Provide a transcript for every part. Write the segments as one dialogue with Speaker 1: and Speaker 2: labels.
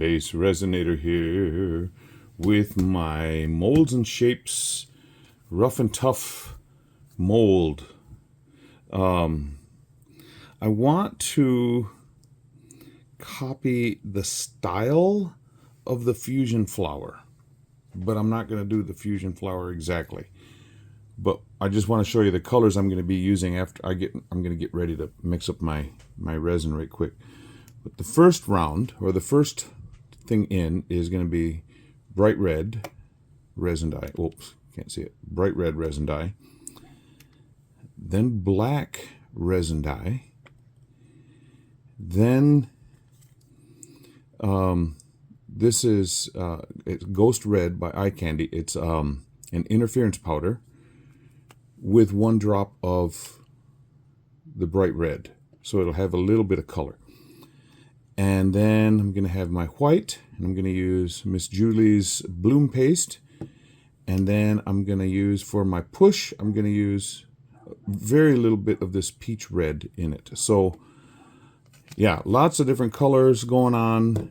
Speaker 1: BassResinator here with my Molds and Shapes Rough and Tough mold. I want to copy the style of the fusion flower, but I'm not going to do the fusion flower exactly. But I just want to show you the colors I'm going to be using after I'm going to get ready to mix up my resin right quick. But the first round, or the first thing in, is going to be bright red resin dye. Oops, can't see it. Bright red resin dye. Then black resin dye. Then this is it's Ghost Red by Eye Candy. It's an interference powder with 1 drop of the bright red, so it'll have a little bit of color. And then I'm going to have my white, and I'm going to use Miss Julie's bloom paste. And then I'm going to use, for my push, I'm going to use very little bit of this peach red in it. So yeah, lots of different colors going on,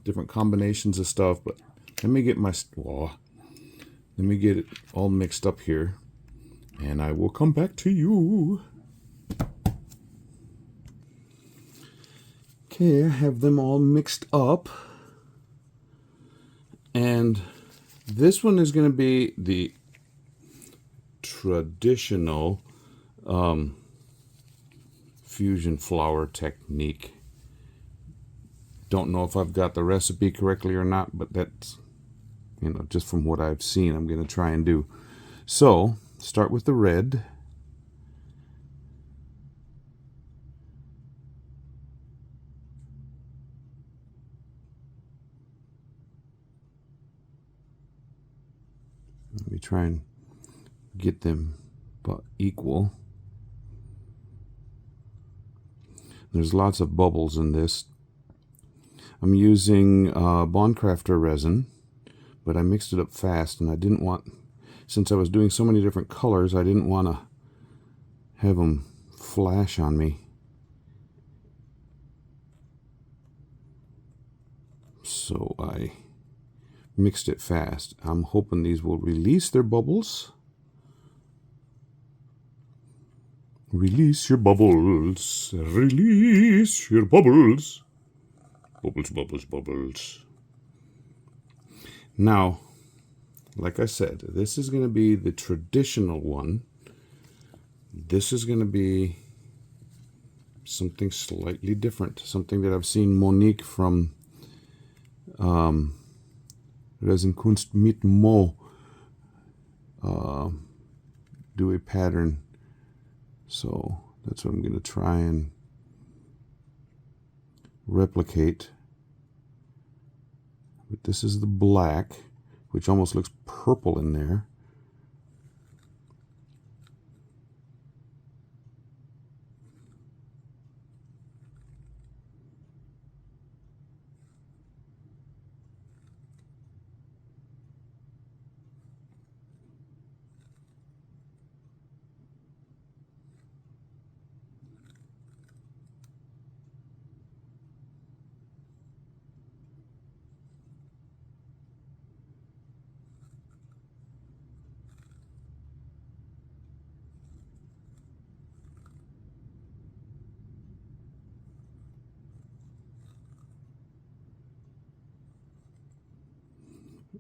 Speaker 1: different combinations of stuff. But let me get it all mixed up here, and I will come back to you. Okay, I have them all mixed up, and this one is going to be the traditional fusion flower technique. Don't know if I've got the recipe correctly or not, but that's, just from what I've seen, I'm going to try and do. So, start with the red. Let me try and get them about equal. There's lots of bubbles in this. I'm using Bond Craftor resin, but I mixed it up fast, and I didn't want, since I was doing so many different colors, I didn't want to have them flash on me. So I mixed it fast. I'm hoping these will release their bubbles. Release your bubbles. Release your bubbles. Bubbles, bubbles, bubbles. Now, like I said, this is going to be the traditional one. This is going to be something slightly different. Something that I've seen Monique from Resin Kunst mit Mo do a pattern. So that's what I'm going to try and replicate. But this is the black, which almost looks purple in there.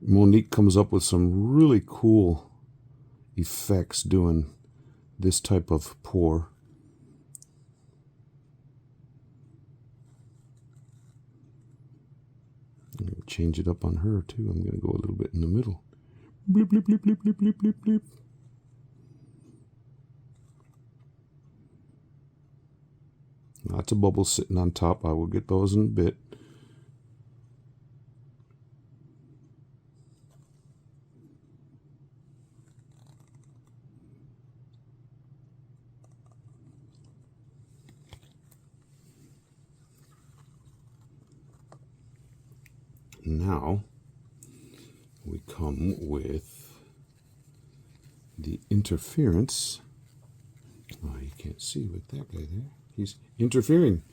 Speaker 1: Monique comes up with some really cool effects doing this type of pour. I'm going to change it up on her too. I'm going to go a little bit in the middle. Blip, blip, blip, blip, blip, blip, blip, blip. Lots of bubbles sitting on top. I will get those in a bit. Now we come with the interference. Oh, you can't see with that guy there. He's interfering.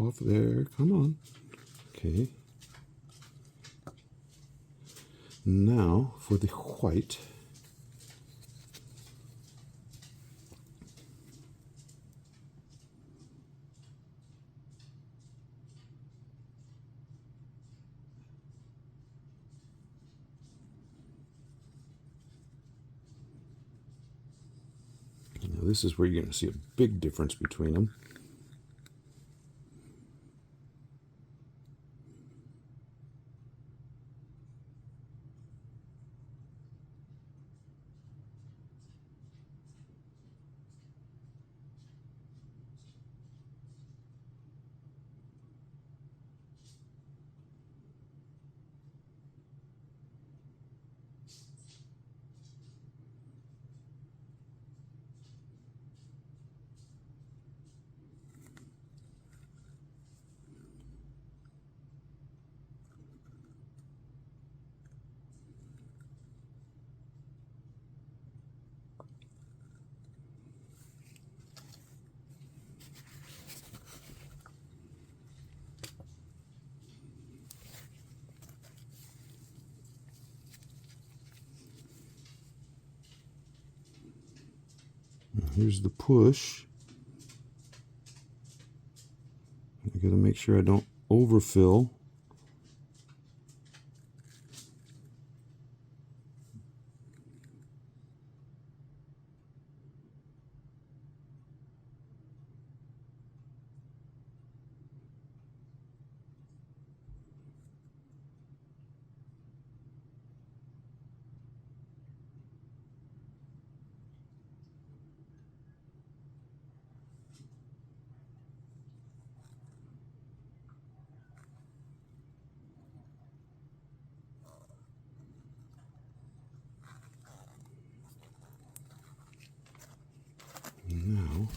Speaker 1: off there. Come on. Okay. Now for the white. Now this is where you're going to see a big difference between them. Here's the push. I gotta make sure I don't overfill. Now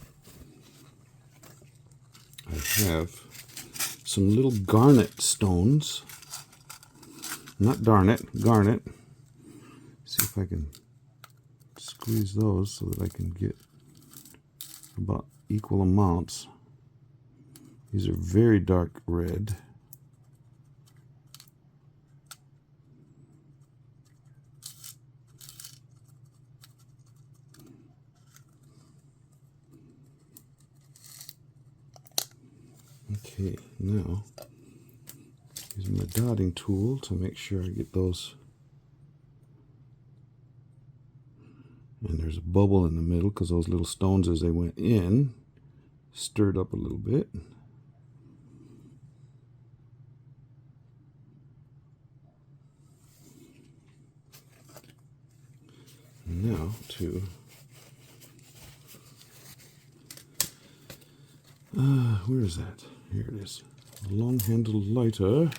Speaker 1: I have some little garnet stones. Not darn it, garnet. See if I can squeeze those so that I can get about equal amounts. These are very dark red. Okay, now use my dotting tool to make sure I get those. And there's a bubble in the middle because those little stones, as they went in, stirred up a little bit. And now to where is that? Here it is. A long-handled lighter.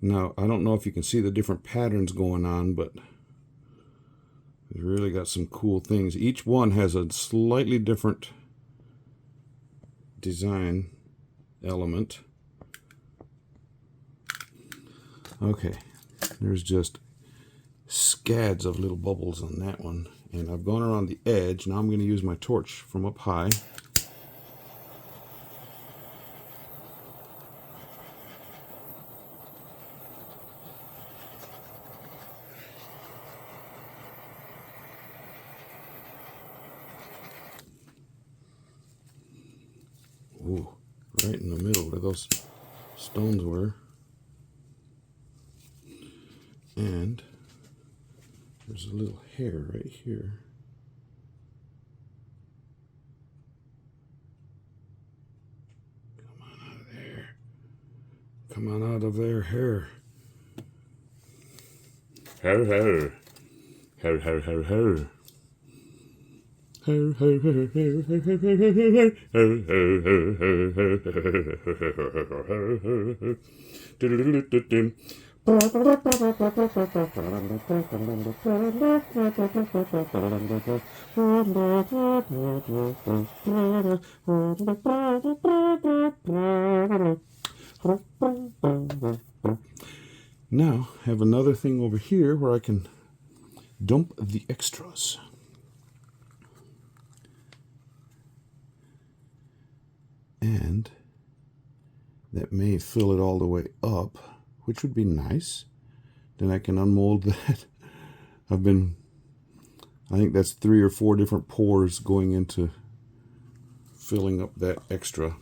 Speaker 1: Now, I don't know if you can see the different patterns going on, but it's really got some cool things. Each one has a slightly different design element. Okay, there's just scads of little bubbles on that one. And I've gone around the edge. Now I'm going to use my torch from up high. Ooh, right in the middle where those stones were. And there's a little hair right here. Come on out of there. Come on out of there, hair. Hair, hair. Hair, hair, hair, hair. Now, I have another thing over here where I can dump the extras. And that may fill it all the way up, which would be nice. Then I can unmold that. I think that's 3 or 4 different pours going into filling up that extra.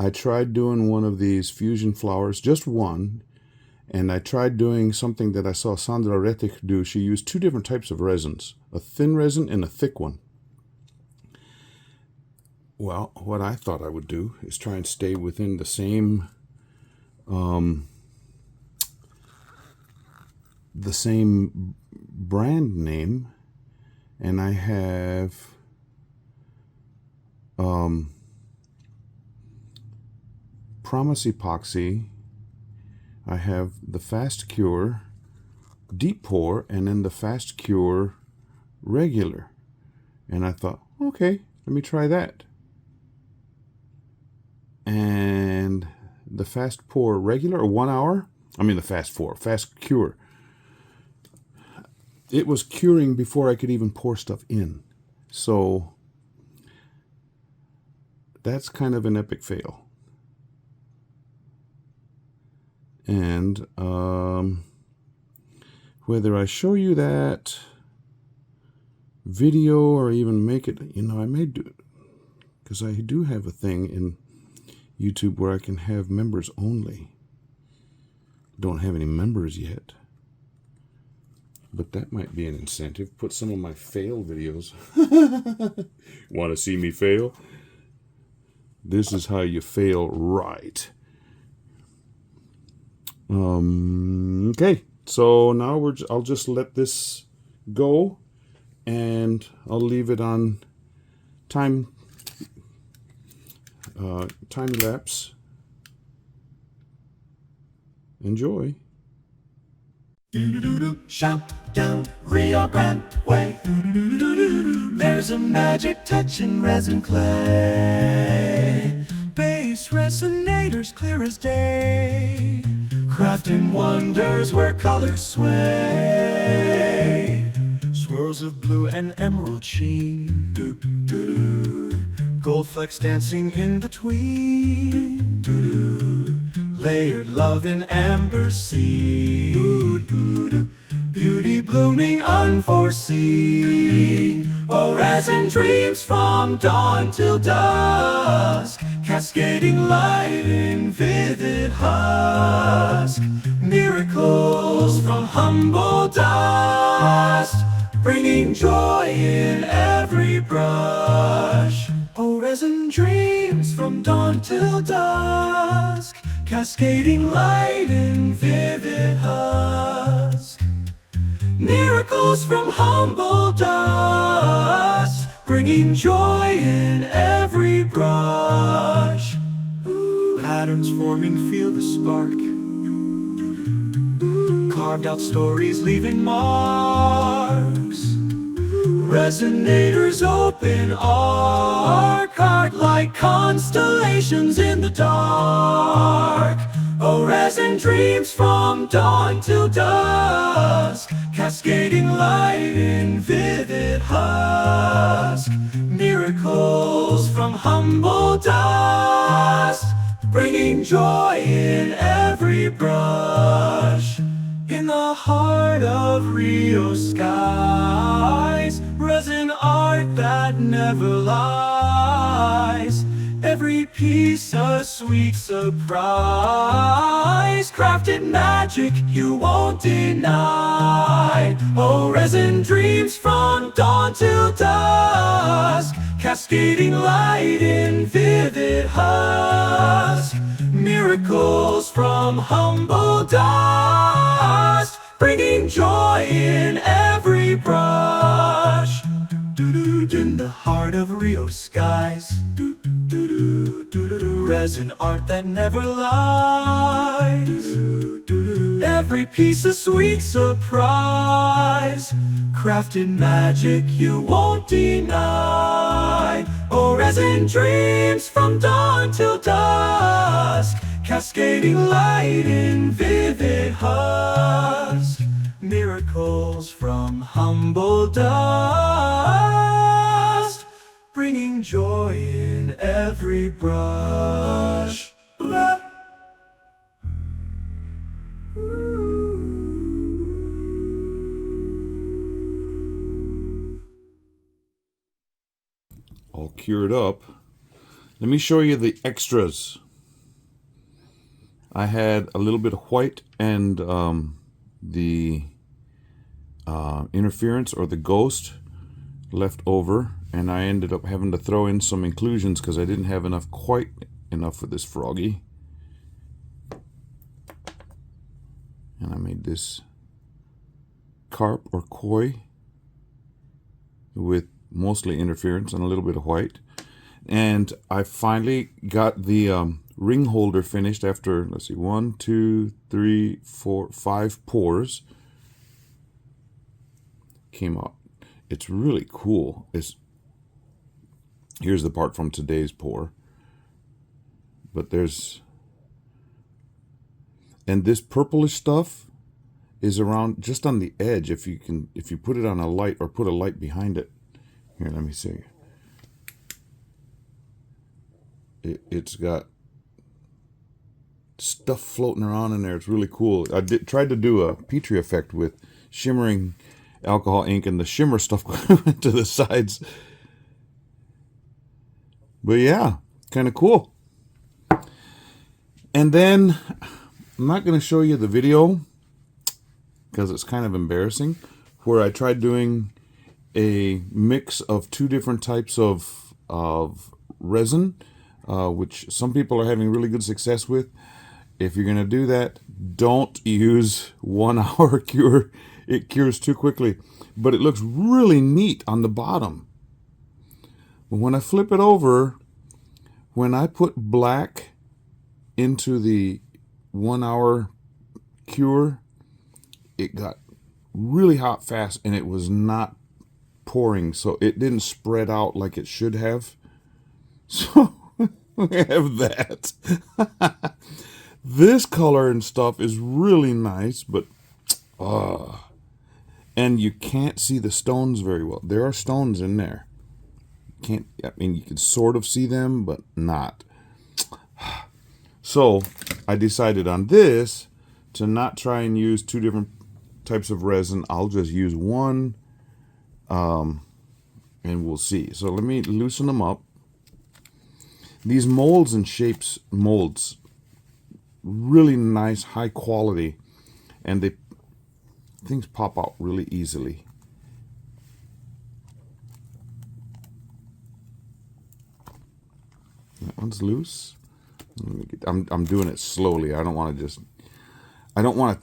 Speaker 1: I tried doing one of these fusion flowers, just one, and I tried doing something that I saw Sandra Rettich do. She used 2 different types of resins, a thin resin and a thick one. Well, what I thought I would do is try and stay within the same brand name, and I have Promise Epoxy, I have the Fast Cure Deep Pour, and then the Fast Cure Regular. And I thought, okay, let me try that. And the Fast Pour Regular, or 1 hour, the Fast Cure, it was curing before I could even pour stuff in. So that's kind of an epic fail. And whether I show you that video or even make it, I may do it, because I do have a thing in YouTube where I can have members only. Don't have any members yet, but that might be an incentive. Put some of my fail videos. Want to see me fail? This is how you fail right. Okay, so now I'll just let this go, and I'll leave it on time lapse. Enjoy.
Speaker 2: Shout down Rio Grande Way. There's a magic touch in resin clay. BassResinator's clear as day, crafting wonders where colors sway. Swirls of blue and emerald sheen, gold flecks dancing in between. Layered love in amber sea, beauty blooming unforeseen. Oh, resin dreams from dawn till dusk, cascading light in vivid husk. Miracles from humble dust, bringing joy in every brush. Oh, resin dreams from dawn till dusk, cascading light in vivid husk. Miracles from humble dust, bringing joy in every brush. Patterns forming, feel the spark. Carved out stories, leaving marks. Resinators open arc, art like constellations in the dark. Oh, resin dreams from dawn till dusk, cascading light in vivid husk. Miracles from humble dust, bringing joy in every brush. In the heart of Rio skies, resin art that never lies. Every piece a sweet surprise. Crafted magic you won't deny. Oh, resin dreams from dawn till dusk, cascading light in vivid husk. Miracles from humble dust, bringing joy in every brush. In the heart of Rio skies, resin art that never lies. Every piece a sweet surprise, crafted magic you won't deny. Oh, resin dreams from dawn till dusk, cascading light in vivid husk. Miracles from humble dust, bringing joy in every brush.
Speaker 1: All cured up. Let me show you the extras. I had a little bit of white and the interference or the ghost left over, and I ended up having to throw in some inclusions because I didn't have enough, quite enough for this froggy. And I made this carp or koi with mostly interference and a little bit of white. And I finally got the ring holder finished after, let's see, 1, 2, 3, 4, 5 pours. Came out. It's really cool. Here's the part from today's pour. But there's, and this purplish stuff is around just on the edge. If you put it on a light or put a light behind it. Here, let me see. It's got stuff floating around in there. It's really cool. I tried to do a Petri effect with shimmering alcohol ink and the shimmer stuff going to the sides. But yeah, kind of cool. And then I'm not going to show you the video because it's kind of embarrassing, where I tried doing a mix of 2 different types of resin, which some people are having really good success with. If you're going to do that, don't use 1 hour cure. It cures too quickly. But it looks really neat on the bottom. But when I flip it over, when I put black into the 1 hour cure, it got really hot fast and it was not pouring, so it didn't spread out like it should have. So we have that. This color and stuff is really nice, but and you can't see the stones very well. There are stones in there. I mean, you can sort of see them, but not. So I decided on this to not try and use 2 different types of resin. I'll just use one, and we'll see. So let me loosen them up. These molds and shapes, really nice, high quality, and things pop out really easily. That one's loose. I'm doing it slowly. I don't want to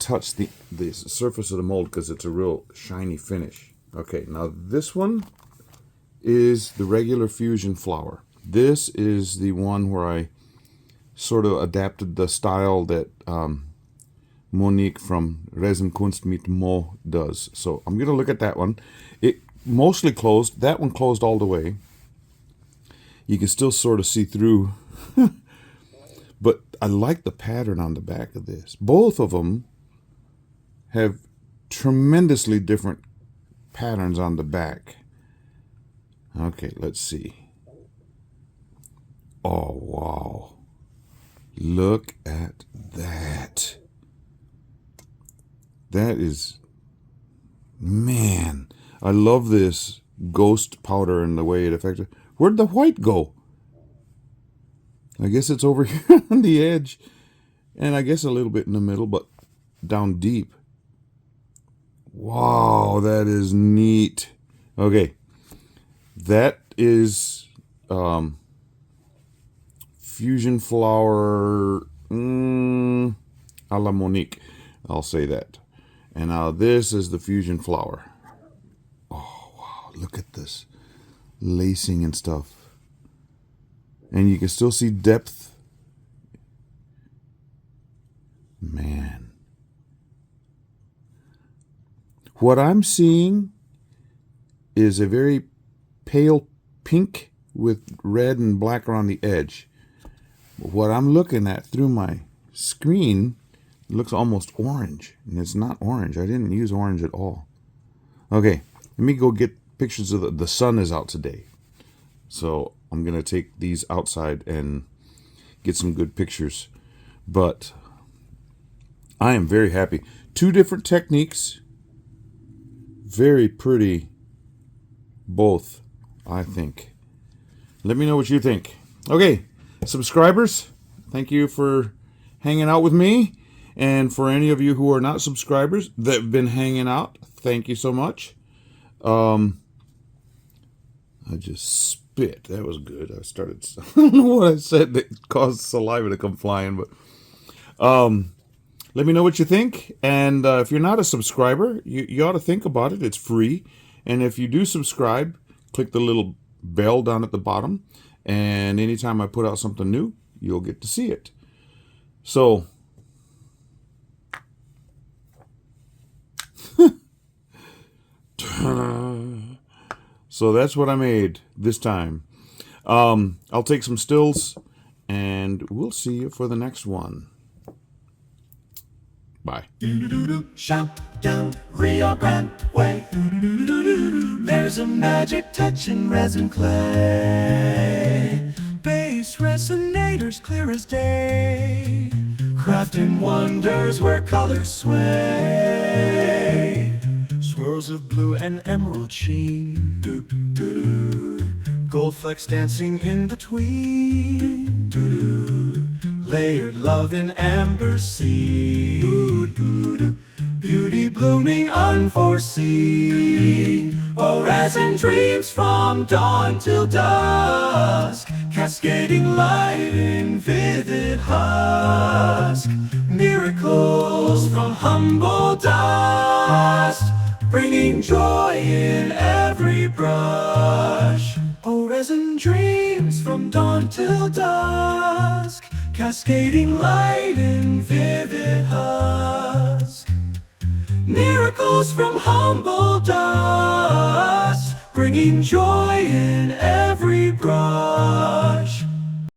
Speaker 1: touch the surface of the mold because it's a real shiny finish. Okay, now this one is the regular fusion flower. This is the one where I sort of adapted the style that Monique from Resin Kunst mit Mo does. So I'm going to look at that one. It mostly closed. That one closed all the way. You can still sort of see through. But I like the pattern on the back of this. Both of them have tremendously different patterns on the back. Okay, let's see. Oh, wow. Look at that. That is, man, I love this ghost powder and the way it affects it. Where'd the white go? I guess it's over here on the edge, and I guess a little bit in the middle, but down deep. Wow, that is neat. Okay, that is fusion flower a la Monique. I'll say that. And now this is the fusion flower. Oh, wow, look at this lacing and stuff. And you can still see depth. Man. What I'm seeing is a very pale pink with red and black around the edge. But what I'm looking at through my screen looks almost orange, and it's not orange. I didn't use orange at all. Okay, let me go get pictures of the sun is out today. So I'm going to take these outside and get some good pictures. But I am very happy. 2 different techniques. Very pretty both, I think. Let me know what you think. Okay, subscribers, thank you for hanging out with me. And for any of you who are not subscribers that have been hanging out, thank you so much. I just spit. That was good. I don't know what I said that caused saliva to come flying, but let me know what you think. And if you're not a subscriber, you ought to think about it. It's free. And if you do subscribe, click the little bell down at the bottom. And anytime I put out something new, you'll get to see it. So, so that's what I made this time. I'll take some stills, and we'll see you for the next one. Bye.
Speaker 2: Shout down Rio Grande Way. There's a magic touch in resin clay. BassResinator's clear as day, crafting wonders where colors sway. Swirls of blue and emerald sheen, gold flecks dancing in between. Layered love in amber sea, beauty blooming unforeseen. Oh, resin dreams from dawn till dusk, cascading light in vivid husk. Miracles from humble dust, bringing joy in every brush. Oh, resin dreams from dawn till dusk, cascading light in vivid husk. Miracles from humble dust, bringing joy in every brush.